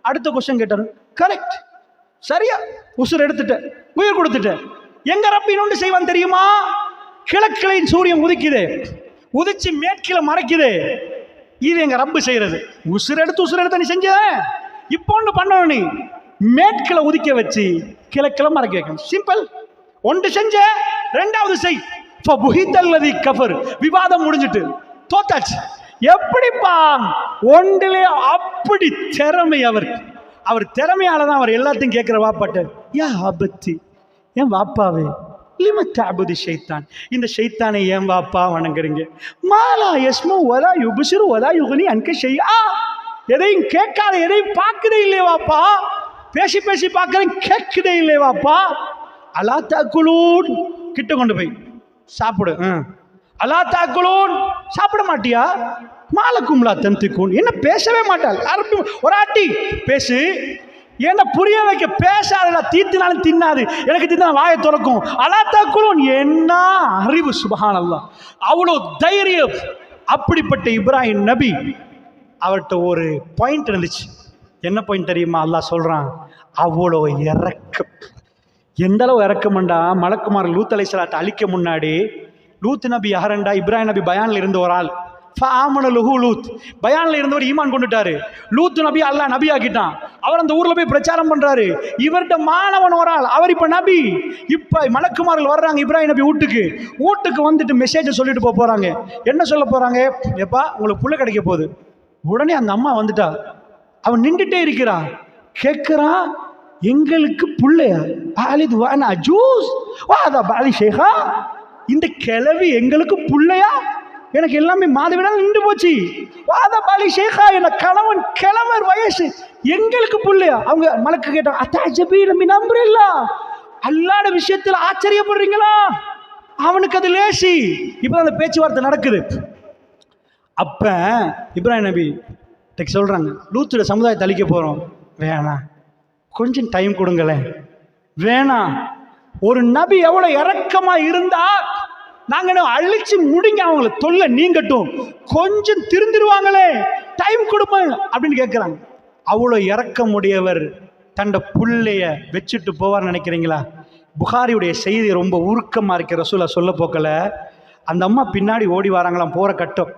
அடுத்த கொஸ்டின் கேட்டாரு. கரெக்ட், சரியா, உசுர் எடுத்துட்டேன், உயிர் கொடுத்துட்டேன். எங்க ரப்பி இன்னொன்று செய்வான் தெரியுமா? கிழக்கிளை சூரியன் உதிக்குது, உதிச்சு மேற்கில மறைக்குது. இது எங்க ரப்பு செய்யறது. உசுர் எடுத்து நீ செஞ்ச. இப்போ ஒன்று பண்ணணும், நீ மேற்கில உதிக்க வச்சு கிழக்கில மறைக்க வைக்கணும். சிம்பிள். ஒன்று செஞ்ச, ரெண்டாவது செய். கஃபர். விவாதம் முடிஞ்சிட்டு தோத்தாச்சு. எப்படிப்பா? ஒன்றிலே அப்படி திறமை அவர் திறமையாலதான் அவர் எல்லாத்தையும் கேட்கிற வாப்பாட்ட, யா ஆபத்தி, என் வாப்பாவே, லிமத்தாபுதி ஷைத்தான், இந்த ஷைத்தானை ஏன் வாப்பா வணங்குறீங்க? மாலா யஸ்மு வலா யுப்சிரு வலா யுக்னி அன்க ஷைஆ. எதையும் கேட்காத, எதையும் பார்க்கதே இல்லையே வாப்பா. பேசி பேசி பார்க்கறேன், கேட்கதே இல்லையே வாப்பா. அலா தாக்குலூன், கிட்ட கொண்டு போய் சாப்பிடு. அலா தாக்குலூன், சாப்பிட மாட்டியா? மாலக்கும்லா தந்திக்கூன், என்ன பேசவே மாட்டாள். ஒரு ஆட்டி பேசு, என்ன புரிய வைக்க. பேசாதடா, தீத்தினாலும் தின்னாது, எனக்கு தின்னா வாயை திறக்கும். அலா தாக்குலூன், என்ன அறிவு! சுப்ஹானல்லாஹ், அவ்வளோ தைரியம். அப்படிப்பட்ட இப்ராஹிம் நபி, அவர்கிட்ட ஒரு பாயிண்ட் இருந்துச்சு. என்ன பாயிண்ட் தெரியுமா? அல்லாஹ் சொல்றான், அவ்வளோ இறக்கம். எந்த அளவு இறக்கம்ண்டா, மலக்குமார் லூத் அலைஹிஸ்ஸலாத்தை அழிக்க முன்னாடி, லூத் நபி யாரண்டா? இப்ராஹிம் நபி பயான்ல இருந்த ஒரு ஆள். லூத் பயான்ல இருந்தவர் ஈமான் கொண்டுட்டாரு. லூத் நபி அல்லாஹ் நபி ஆக்கிட்டான். அவர் அந்த ஊர்ல போய் பிரச்சாரம் பண்றாரு. இவர்கிட்ட மாணவன் ஒரு ஆள், அவர் இப்ப நபி. இப்ப மலக்குமார்கள் வர்றாங்க இப்ராஹிம் நபி வீட்டுக்கு வந்துட்டு மெசேஜ் சொல்லிட்டு போறாங்க. என்ன சொல்ல போறாங்க? எப்பா, உங்களுக்கு புள்ள கிடைக்க போகுது. உடனே அந்த அம்மா வந்துட்டா. அவன் நின்றுட்டே இருக்கிறான். கேட்கிறான், எங்களுக்கு புள்ளையா? இந்த கிழவி எங்களுக்கு புள்ளையா? எனக்கு எல்லாமே மாதவிடால் நின்று போச்சு. வாதா பாலி ஷேகா, என்ன கணவன் கிழவர் வயசு, எங்களுக்கு புள்ளையா? அவங்க மலக்கு கேட்டான், அத்தாஜபி நம்பி நம்புறீல்ல, அல்லாஹ்வுடைய விஷயத்தில் ஆச்சரியப்படுறீங்களா? அவனுக்கு அது லேசி. இப்போ அந்த பேச்சுவார்த்தை நடக்குது. அப்ப இப்ராஹிம் நபி சொல்றாங்க, லூத்துடைய சமுதாயத்தை அழிக்க போறோம். வேணாம், கொஞ்சம் டைம் கொடுங்களேன். வேணாம். ஒரு நபி எவ்வளவு இறக்கமா இருந்தா, நாங்க அழிச்சு முடிங்க, அவங்கள தொல்லை நீங்கட்டும், கொஞ்சம் திருந்திருவாங்களே, டைம் கொடுப்பேன் அப்படின்னு கேட்கிறாங்க. அவ்வளோ இறக்கமுடையவர் தண்ட புள்ளைய வச்சுட்டு போவார் நினைக்கிறீங்களா? புகாரியுடைய செய்தி ரொம்ப உருக்கமா இருக்கிற ரசூலா சொல்ல போக்கல. அந்த அம்மா பின்னாடி ஓடி வராங்களாம். போற கட்டம்